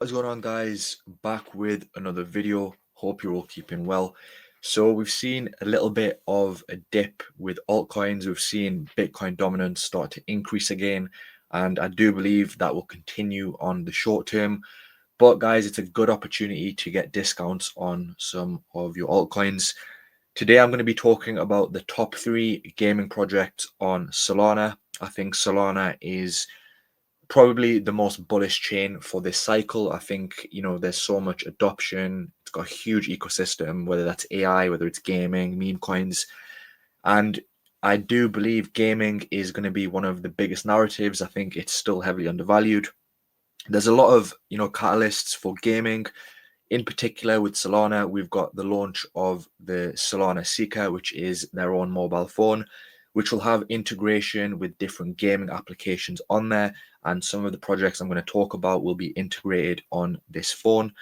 What's going on, guys? Back with another video. Hope you're all keeping well. So we've seen a little bit of a dip with altcoins. We've seen Bitcoin dominance start to increase again, and I do believe that will continue on the short term. But guys, it's a good opportunity to get discounts on some of your altcoins. Today I'm going to be talking about the top 3 gaming projects on Solana. I think Solana is probably the most bullish chain for this cycle. I think, there's so much adoption. It's got a huge ecosystem, whether that's AI, whether it's gaming, meme coins. And I do believe gaming is going to be one of the biggest narratives. I think it's still heavily undervalued. There's a lot of, catalysts for gaming. In particular, with Solana, we've got the launch of the Solana Seeker, which is their own mobile phone, which will have integration with different gaming applications on there. And some of the projects I'm going to talk about will be integrated on this phone.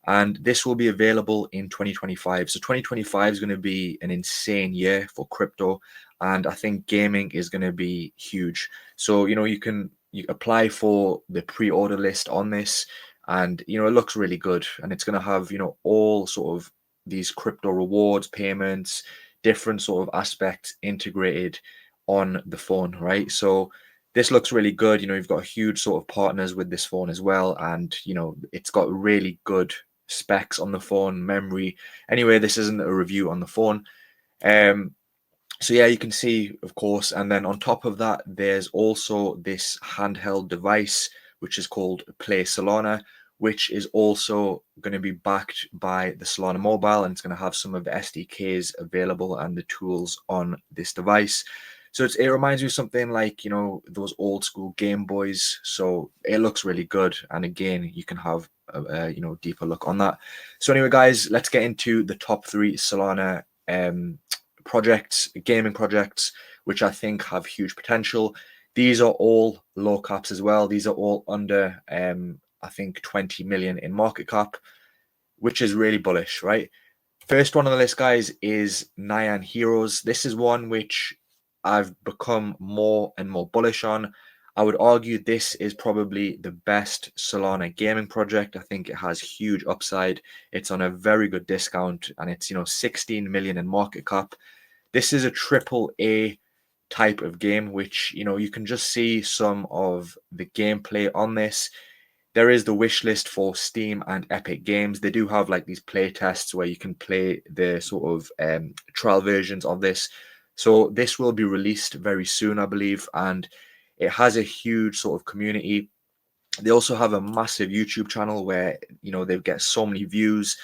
And this will be available in 2025. So 2025 is going to be an insane year for crypto. And I think gaming is going to be huge. So, you apply for the pre-order list on this, and it looks really good, and it's going to have all sort of these crypto rewards, payments, different sort of aspects integrated on the phone, right? So this looks really good. You've got huge sort of partners with this phone as well, and it's got really good specs on the phone, memory. Anyway, this isn't a review on the phone. So yeah, you can see, of course, and then on top of that, there's also this handheld device which is called Play Solana, which is also going to be backed by the Solana mobile, and it's going to have some of the SDKs available and the tools on this device. So it reminds me of something like those old school Game Boys. So it looks really good, and again, you can have a deeper look on that. So anyway, guys, let's get into the top 3 Solana projects, gaming projects, which I think have huge potential. These are all low caps as well. These are all under, I think, 20 million in market cap, which is really bullish, right? First one on the list, guys, is Nyan Heroes. This is one which I've become more and more bullish on. I would argue this is probably the best Solana gaming project. I think it has huge upside. It's on a very good discount, and it's 16 million in market cap. This is a triple A type of game, which you can just see some of the gameplay on this. There is the wish list for Steam and Epic Games. They do have like these play tests where you can play the sort of trial versions of this. So this will be released very soon, I believe, and it has a huge sort of community. They also have a massive YouTube channel where they get so many views,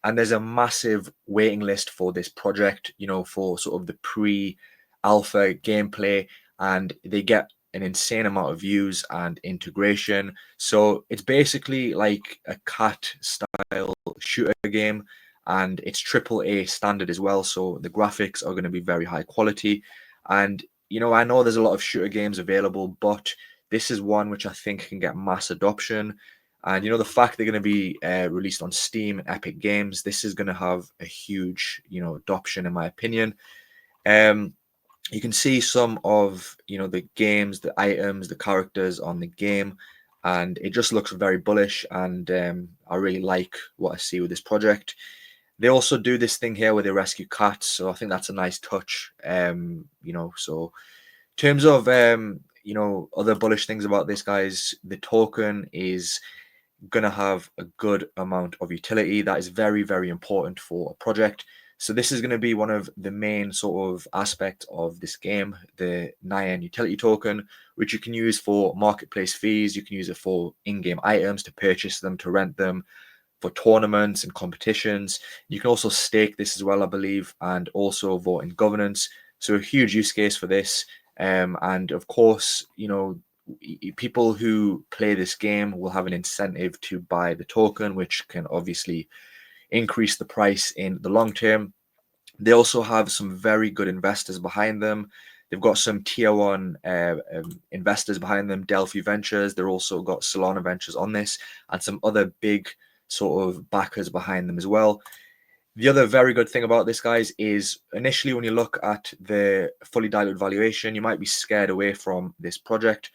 and there's a massive waiting list for this project, for sort of the pre-alpha gameplay, and they get an insane amount of views and integration. So it's basically like a cat style shooter game, and it's triple A standard as well. So the graphics are going to be very high quality. And I know there's a lot of shooter games available, but this is one which I think can get mass adoption. And the fact they're going to be released on Steam and Epic Games, this is going to have a huge adoption, in my opinion. You can see some of the games, the items, the characters on the game, and it just looks very bullish. And I really like what I see with this project. They also do this thing here where they rescue cats, so I think that's a nice touch. So in terms of other bullish things about this, guys, the token is going to have a good amount of utility. That is very, very important for a project. So this is going to be one of the main sort of aspects of this game, the Nyan utility token, which you can use for marketplace fees. You can use it for in-game items, to purchase them, to rent them, for tournaments and competitions. You can also stake this as well, I believe, and also vote in governance. So a huge use case for this. And of course, people who play this game will have an incentive to buy the token, which can obviously increase the price in the long term. They also have some very good investors behind them. They've got some tier one investors behind them, Delphi Ventures. They've also got Solana Ventures on this, and some other big sort of backers behind them as well. The other very good thing about this, guys, is initially when you look at the fully diluted valuation, you might be scared away from this project,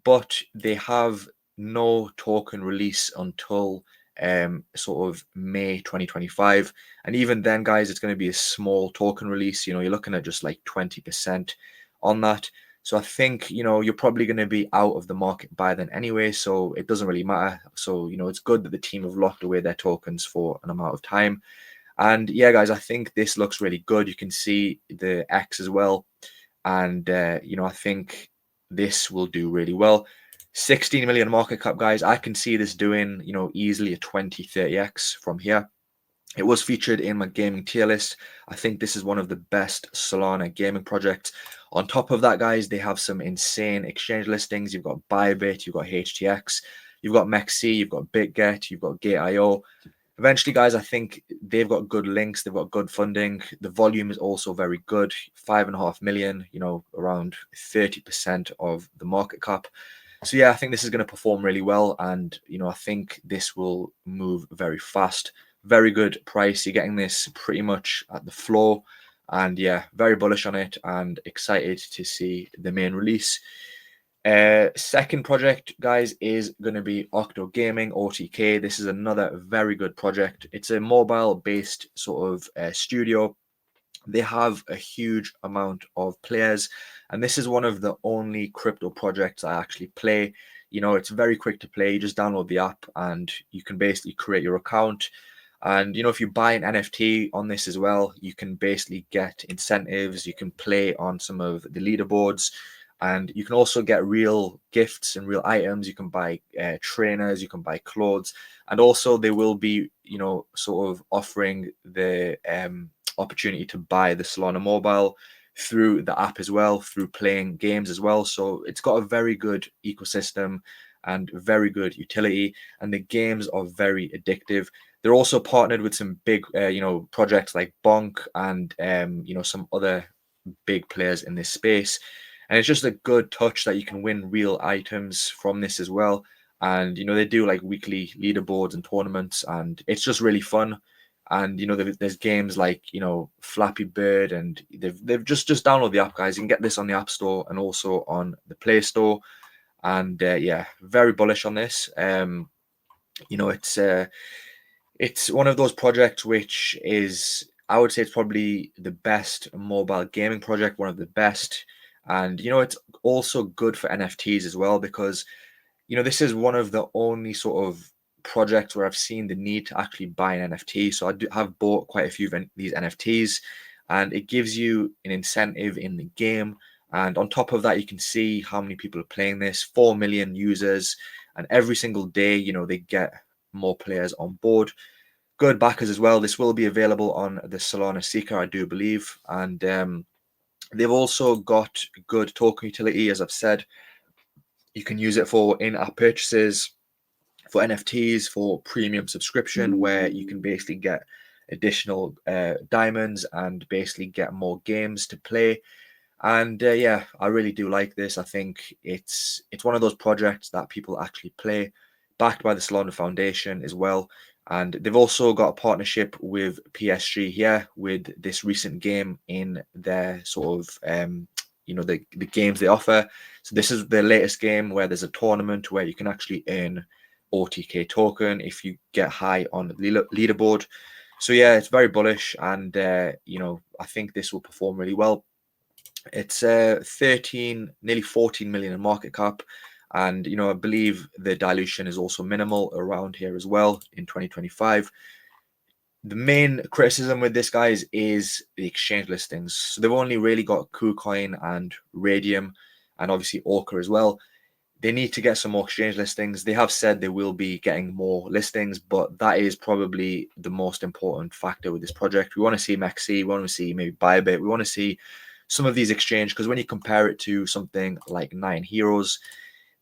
but they have no token release until sort of May 2025. And even then, guys, it's going to be a small token release. You're looking at just like 20% on that. So I think, you're probably going to be out of the market by then anyway, so it doesn't really matter. So, it's good that the team have locked away their tokens for an amount of time. And yeah, guys, I think this looks really good. You can see the X as well. And, I think this will do really well. 16 million market cap, guys. I can see this doing, easily a 20, 30x from here. It was featured in my gaming tier list. I think this is one of the best Solana gaming projects. On top of that, guys, they have some insane exchange listings. You've got Bybit, you've got HTX, you've got mechs, you've got BitGet, you've got Gate.io. Eventually, guys, I think they've got good links. They've got good funding. The volume is also very good. 5.5 million, around 30% of the market cap. So yeah, I think this is going to perform really well. And, I think this will move very fast. Very good price. You're getting this pretty much at the floor. And yeah, very bullish on it and excited to see the main release. Second project, guys, is going to be Octo Gaming, OTK. This is another very good project. It's a mobile-based sort of studio. They have a huge amount of players, and this is one of the only crypto projects I actually play. It's very quick to play. You just download the app and you can basically create your account. And, if you buy an NFT on this as well, you can basically get incentives. You can play on some of the leaderboards. And you can also get real gifts and real items. You can buy trainers, you can buy clothes. And also they will be, sort of offering the opportunity to buy the Solana mobile through the app as well, through playing games as well. So it's got a very good ecosystem and very good utility. And the games are very addictive. They're also partnered with some big, projects like Bonk and, some other big players in this space. And it's just a good touch that you can win real items from this as well. And, they do like weekly leaderboards and tournaments, and it's just really fun. And, there's games like, Flappy Bird, and they've just download the app, guys. You can get this on the App Store and also on the Play Store. And yeah, very bullish on this. It's one of those projects which is, I would say, it's probably the best mobile gaming project, one of the best. And, it's also good for NFTs as well, because, this is one of the only sort of projects where I've seen the need to actually buy an NFT. So I have bought quite a few of these NFTs, and it gives you an incentive in the game. And on top of that, you can see how many people are playing this, 4 million users. And every single day, they get more players on board. Good backers as well. This will be available on the Solana Seeker, I do believe. And they've also got good token utility, as I've said. You can use it for in-app purchases, for NFTs, for premium subscription, where you can basically get additional diamonds and basically get more games to play. And yeah, I really do like this. I think it's one of those projects that people actually play, backed by the Solana Foundation as well. And they've also got a partnership with PSG here with this recent game in their sort of, the games they offer. So this is the latest game where there's a tournament where you can actually earn OTK token if you get high on the leaderboard. So yeah, it's very bullish, and I think this will perform really well. It's 13, nearly 14 million in market cap. And, I believe the dilution is also minimal around here as well in 2025. The main criticism with this, guys, is the exchange listings. So they've only really got KuCoin and Radium and obviously Orca as well. They need to get some more exchange listings. They have said they will be getting more listings, but that is probably the most important factor with this project. We want to see mechs, we want to see maybe Bybit, we want to see some of these exchange, because when you compare it to something like Nyan Heroes,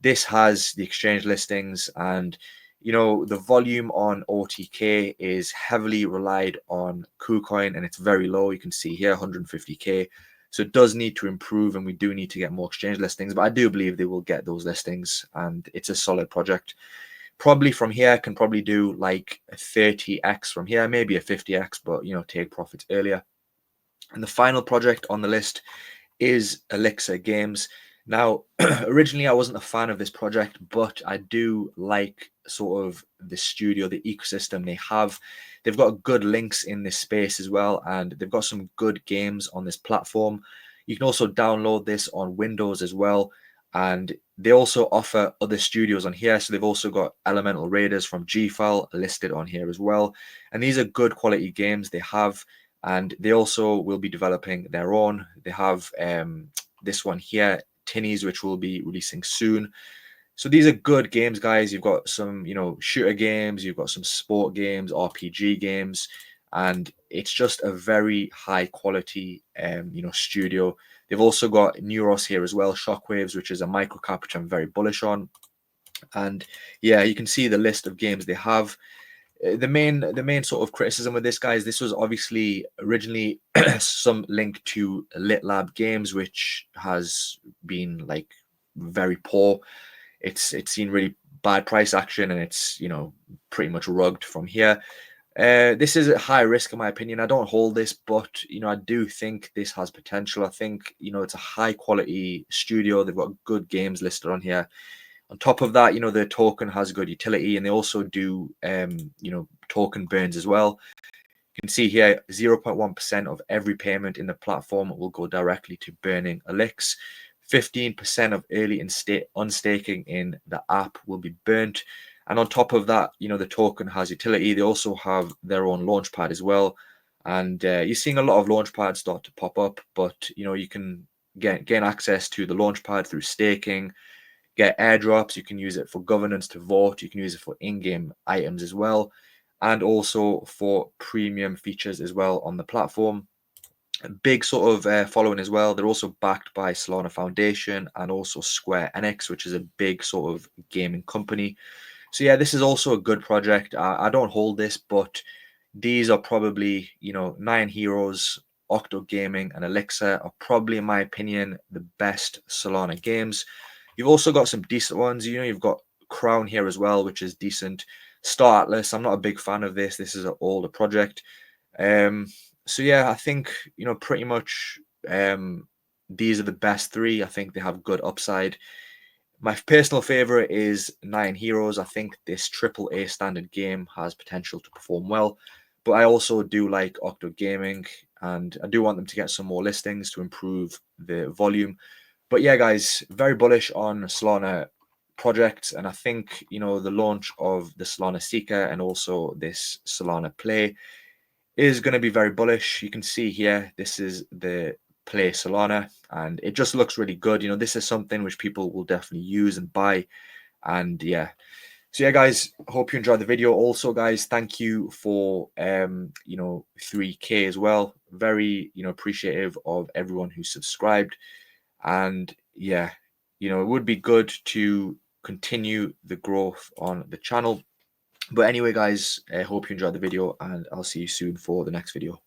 this has the exchange listings, and the volume on OTK is heavily relied on KuCoin, and it's very low. You can see here 150k. So it does need to improve, and we do need to get more exchange listings, but I do believe they will get those listings, and it's a solid project. Probably from here can probably do like a 30x from here, maybe a 50x, but take profits earlier. And the final project on the list is Elixir Games. Now, originally I wasn't a fan of this project, but I do like sort of the studio, the ecosystem they have. They've got good links in this space as well, and they've got some good games on this platform. You can also download this on Windows as well, and they also offer other studios on here. So they've also got Elemental Raiders from G-File listed on here as well. And these are good quality games they have, and they also will be developing their own. They have this one here, Tinnies, which will be releasing soon. So these are good games, guys. You've got some, shooter games, you've got some sport games, RPG games, and it's just a very high quality, studio. They've also got Neuros here as well, Shockwaves, which is a microcap, which I'm very bullish on. And yeah, you can see the list of games they have. The main sort of criticism with this, guys, this was obviously originally some link to Lit Lab Games, which has been like very poor. It's seen really bad price action, and it's pretty much rugged from here. This is a high risk in my opinion. I don't hold this, but I do think this has potential. I think it's a high quality studio. They've got good games listed on here. On top of that, the token has good utility, and they also do, token burns as well. You can see here 0.1% of every payment in the platform will go directly to burning Elix. 15% of early unstaking in the app will be burnt. And on top of that, the token has utility. They also have their own launchpad as well. And you're seeing a lot of launchpads start to pop up, but you can gain access to the launchpad through staking, get airdrops. You can use it for governance to vote. You can use it for in-game items as well, and also for premium features as well on the platform. A big sort of following as well. They're also backed by Solana Foundation and also Square Enix, which is a big sort of gaming company. So yeah, this is also a good project. I don't hold this, but these are probably, Nyan Heroes, Octo Gaming, and Elixir are probably, in my opinion, the best Solana games. You've also got some decent ones. You've got Crown here as well, which is decent. Star Atlas, I'm not a big fan of this. This is an older project. So yeah, I think, pretty much these are the best three. I think they have good upside. My personal favorite is Nyan Heroes. I think this triple A standard game has potential to perform well, but I also do like Octo Gaming, and I do want them to get some more listings to improve the volume. But yeah, guys, very bullish on Solana projects, and I think the launch of the Solana Seeker and also this Solana Play is going to be very bullish. You can see here, this is the Play Solana, and it just looks really good. This is something which people will definitely use and buy. And yeah, so yeah, guys, hope you enjoyed the video. Also, guys, thank you for 3K as well. Very appreciative of everyone who subscribed. And yeah, it would be good to continue the growth on the channel. But anyway, guys, I hope you enjoyed the video, and I'll see you soon for the next video.